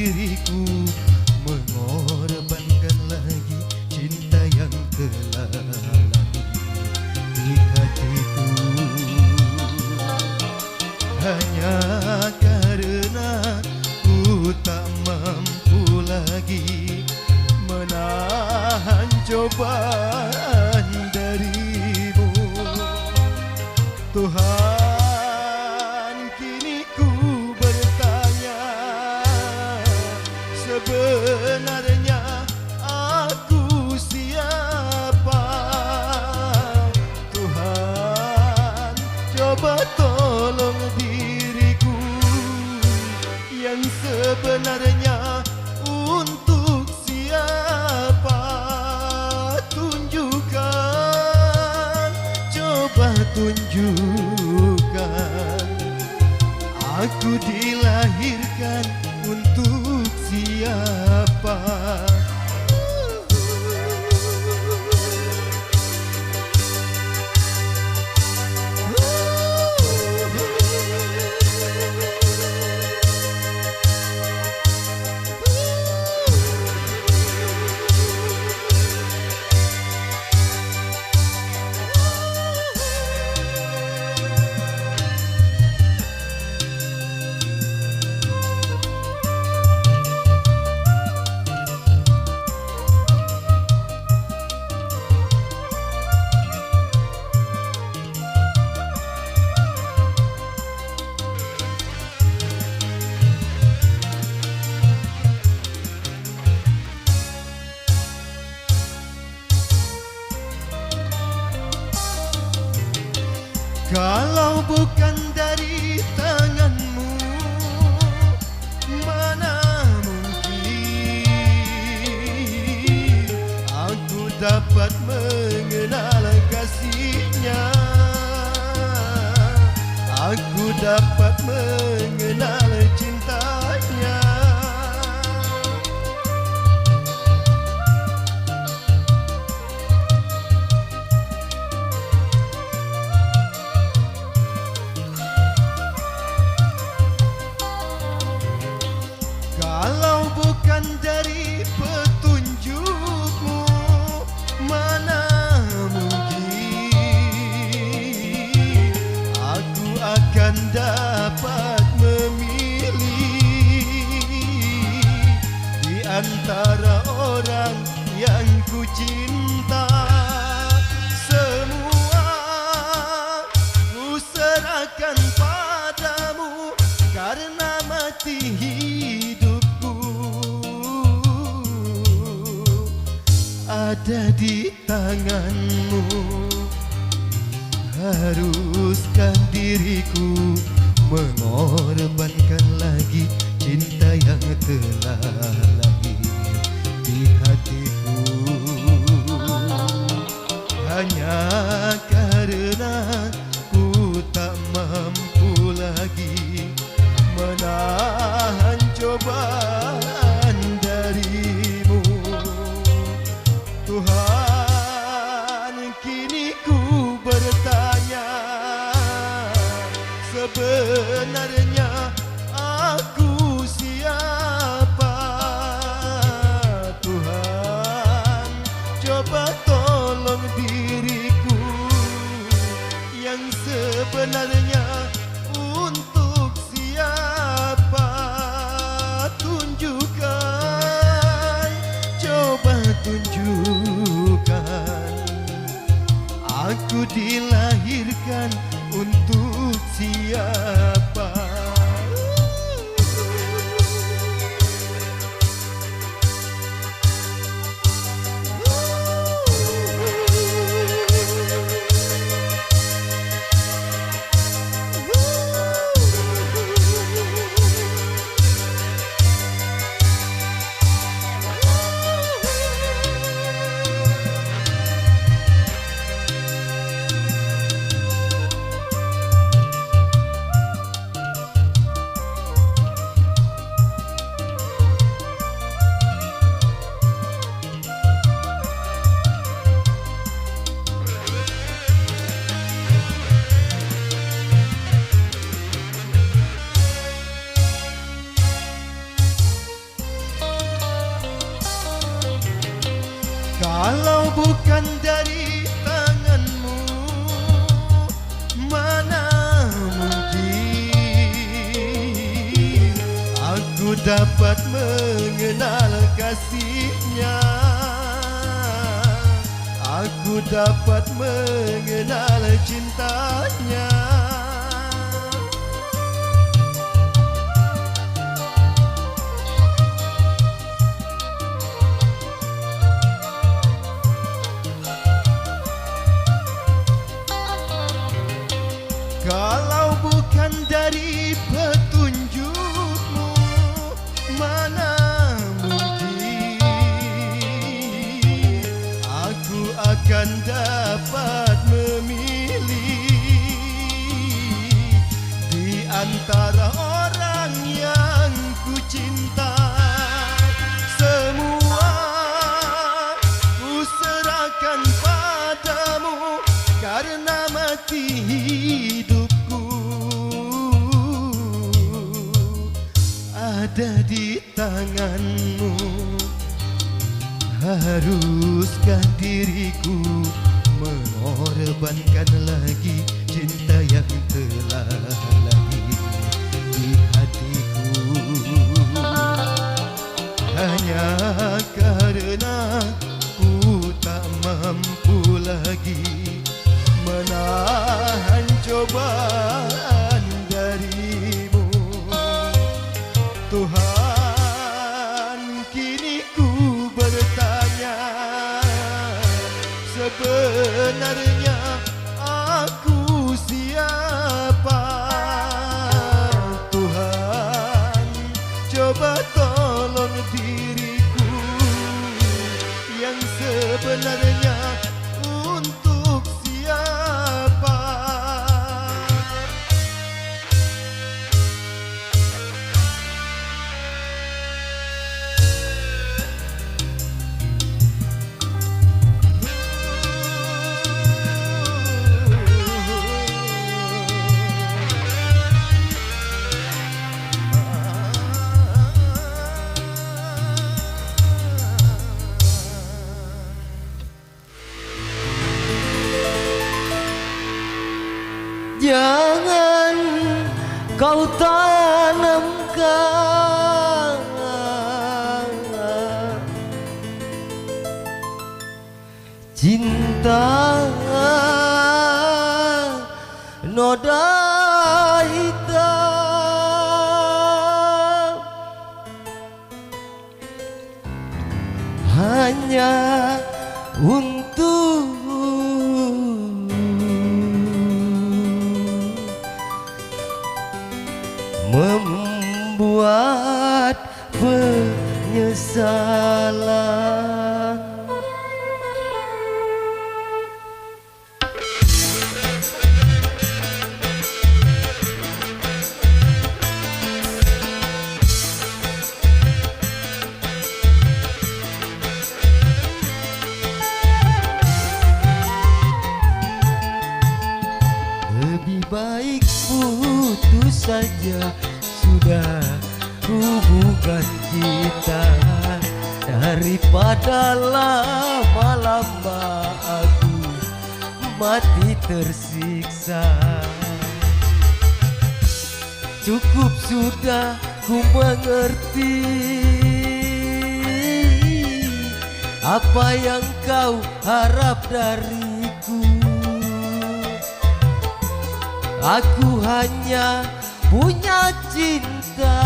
diriku, mengorbankan lagi cinta yang telah lagi di hatiku. Hanya karena ku tak mampu lagi menahan cobaan darimu, Tuhan. Kini ku bertanya, sebenarnya aku siapa? Tuhan, coba tolong diriku yang sebenarnya untuk siapa. Tunjukkan, coba tunjukkan, aku dilahirkan untuk siapa. Kalau bukan dari tanganmu, mana mungkin aku dapat mengenal kasihnya, aku dapat mengenal cintanya. Kalau bukan dari petunjukmu, mana mungkin aku akan dapat memilih di antara orang yang ku cinta. Semua ku serahkan padamu karena mati hidupku ada di tanganmu. Haruskah diriku mengorbankan lagi cinta yang telah lahir di hatiku, hanya karena ku tak mampu lagi menahan cobaan darimu, Tuhan. Kini ku bertanya, sebenarnya aku siapa? Tuhan, coba tolong diriku yang sebenarnya untuk siapa. Tunjukkan, coba tunjukkan, aku dilahirkan untuk siapa. Kalau bukan dari tanganmu, mana mungkin aku dapat mengenal kasihnya. Aku dapat mengenal cintanya. Kalau bukan dari petunjukmu, mana mungkin aku akan dapat memilih di antara orang yang ku cinta. Semua ku serahkan padamu karena mati hidupku ada di tanganmu. Haruskah diriku mengorbankan lagi cinta yang telah lahir di hatiku hanya karena ku tak mampu lagi menahan cobaan darimu. Tuhan, kini ku bertanya, sebenarnya aku siapa? Tuhan, coba tolong diriku yang sebenarnya untuk siapa? Jangan kau tanamkan cinta noda hitam hanya untuk membuat penyesalan. Lebih baik putus saja sudah hubungan kita daripada lama-lama aku mati tersiksa. Cukup sudah ku mengerti apa yang kau harap dariku. Aku hanya punya cinta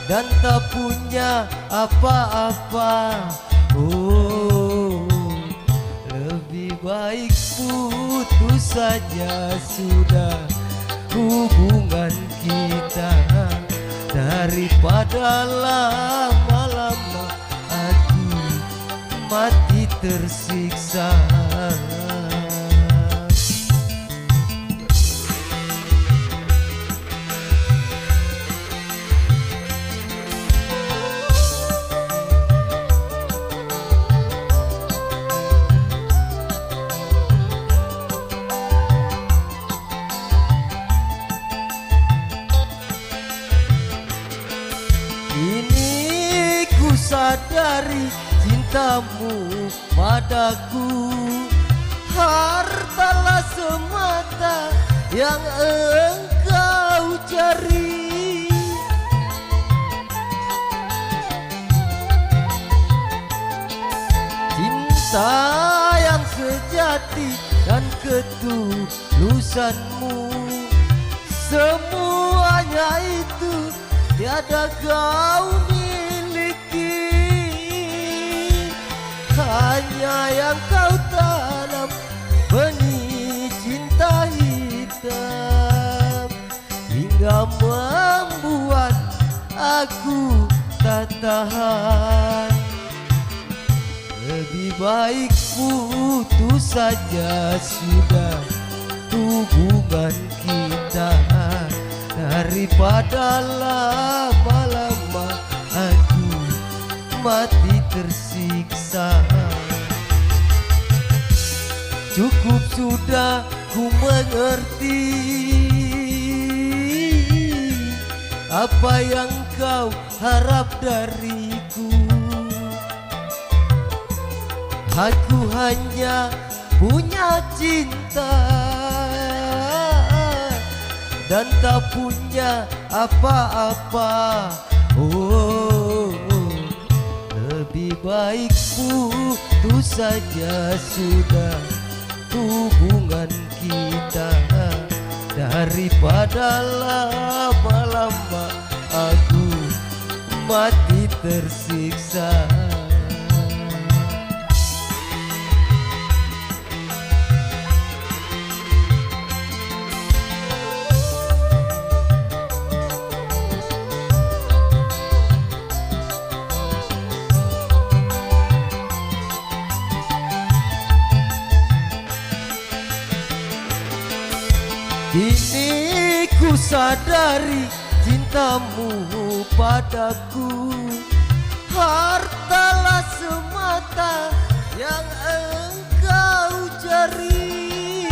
dan tak punya apa-apa. Oh, lebih baik putus saja sudah hubungan kita daripada lama-lama aku mati tersiksa. sadari cintamu padaku hartalah semata yang engkau cari. Cinta yang sejati dan ketulusanmu, semuanya itu tiada kau miliki. Hanya yang kau tanam benih cinta hitam, hingga membuat aku tak tahan. Lebih baik putus saja sudah hubungan kita, daripada lama-lama aku mati tersiksa. Cukup sudah ku mengerti apa yang kau harap dariku. Aku hanya punya cinta dan tak punya apa-apa. Oh, lebih baik putus saja sudah hubungan kita, daripada lama-lama aku mati tersiksa. Kini ku sadari cintamu padaku hartalah semata yang engkau cari.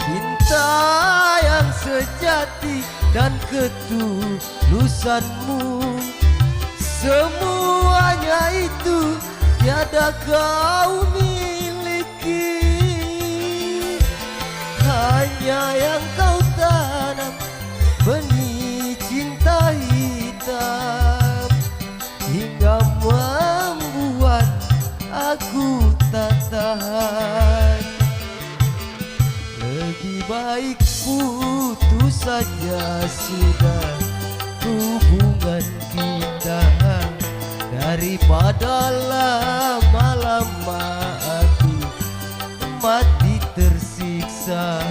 Cinta yang sejati dan ketulusanmu, semuanya itu tiada kau miliki. Hanya yang kau tanam benih cinta hitam, hingga membuat aku tak tahan. Lebih baik putus saja sudah hubungan kita, daripada lama-lama aku mati tersiksa.